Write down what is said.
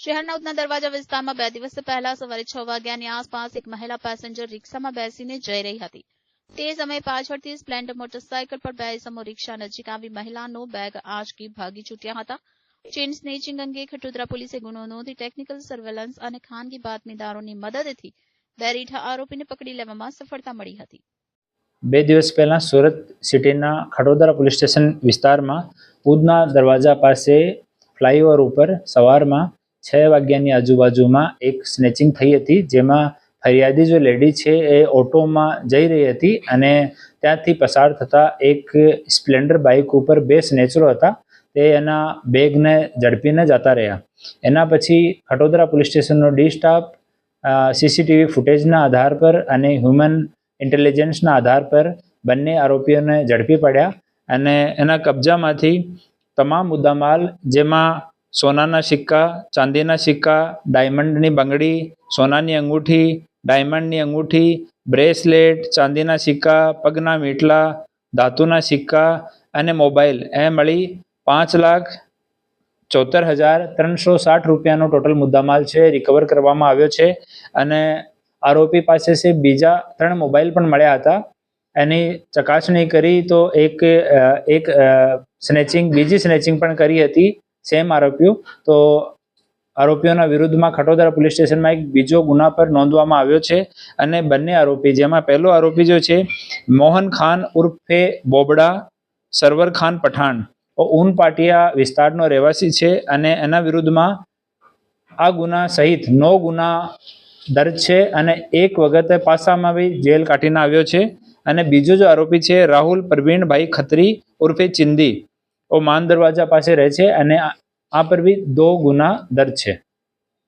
શહેરના ઉધના દરવાજા વિસ્તારમાં 2 દિવસ પહેલા સવારે 6 વાગ્યાની આસપાસ એક મહિલા પેસેન્જર રિક્ષામાં બેસીને જઈ રહી હતી. તે સમયે પાછળથી સ્પ્લેન્ડર મોટરસાયકલ પર 2 ઇસમો રિક્ષા નજીક આવી મહિલાનો બેગ આંચકી ભાગી છૂટ્યા હતા. ચેઇન સ્નેચિંગ અંગે ખટોદરા પોલીસે ગુનો નોંધી ટેકનિકલ સર્વેલન્સ અને ખાનગી બાતમીદારોની મદદથી 2 રીઠા આરોપીને પકડી લેવામાં સફળતા મળી હતી. 2 દિવસ પહેલા સુરત સિટીના ખટોદરા પોલીસ સ્ટેશન વિસ્તારમાં ઉધના દરવાજા પાસે ફ્લાયઓવર ઉપર સવારમાં 6 વાગ્યાની આજુબાજુમાં એક સ્નેચિંગ થઈ હતી, જેમાં ફરિયાદી જો લેડી છે એ ઓટોમાં જઈ રહી હતી અને ત્યાંથી પસાર થતા એક સ્પ્લેન્ડર બાઇક ઉપર 2 સ્નેચરો હતા. તે એના બેગને ઝડપીને જતા રહ્યા. એના પછી ખટોદરા પોલીસ સ્ટેશનનો ડી સ્ટાફ સીસીટીવી ફૂટેજના આધાર પર અને હ્યુમન ઇન્ટેલિજન્સના આધાર પર બંને આરોપીઓને ઝડપી પડ્યા અને એના કબજામાંથી તમામ મુદ્દામાલ, જેમાં સોનાના સિક્કા, ચાંદીના સિક્કા, ડાયમંડની બંગડી, સોનાની અંગૂઠી, ડાયમંડની અંગૂઠી, બ્રેસલેટ, ચાંદીના સિક્કા, પગના મીટલા, ધાતુના સિક્કા અને મોબાઈલ એ મળી 5,74,360 રૂપિયાનો ટોટલ મુદ્દામાલ છે રિકવર કરવામાં આવ્યો છે. અને આરોપી પાસે બીજા 3 મોબાઈલ પણ મળ્યા હતા. એની ચકાસણી કરી તો બીજી સ્નેચિંગ પણ કરી હતી સેમ આરોપીઓ. તો આરોપીઓના વિરુદ્ધમાં ખટોદરા પોલીસ સ્ટેશનમાં એક બીજો ગુના પર નોંધવામાં આવ્યો છે અને બંને આરોપી, જેમાં પહેલો આરોપી જો છે મોહન ખાન ઉર્ફે બોબડા સરવર ખાન પઠાણ, ઊન પાટિયા વિસ્તારનો રહેવાસી છે અને એના વિરુદ્ધમાં આ ગુના સહિત 9 ગુના દર્જ છે અને 1 વખત પાસામાં બી જેલ કાઢીને આવ્યો છે. અને બીજો જો આરોપી છે રાહુલ પ્રવીણભાઈ ખત્રી ઉર્ફે ચિંદી, માન દરવાજા પાસે રહે છે અને આ પર બી 2 ગુના દર્જ છે.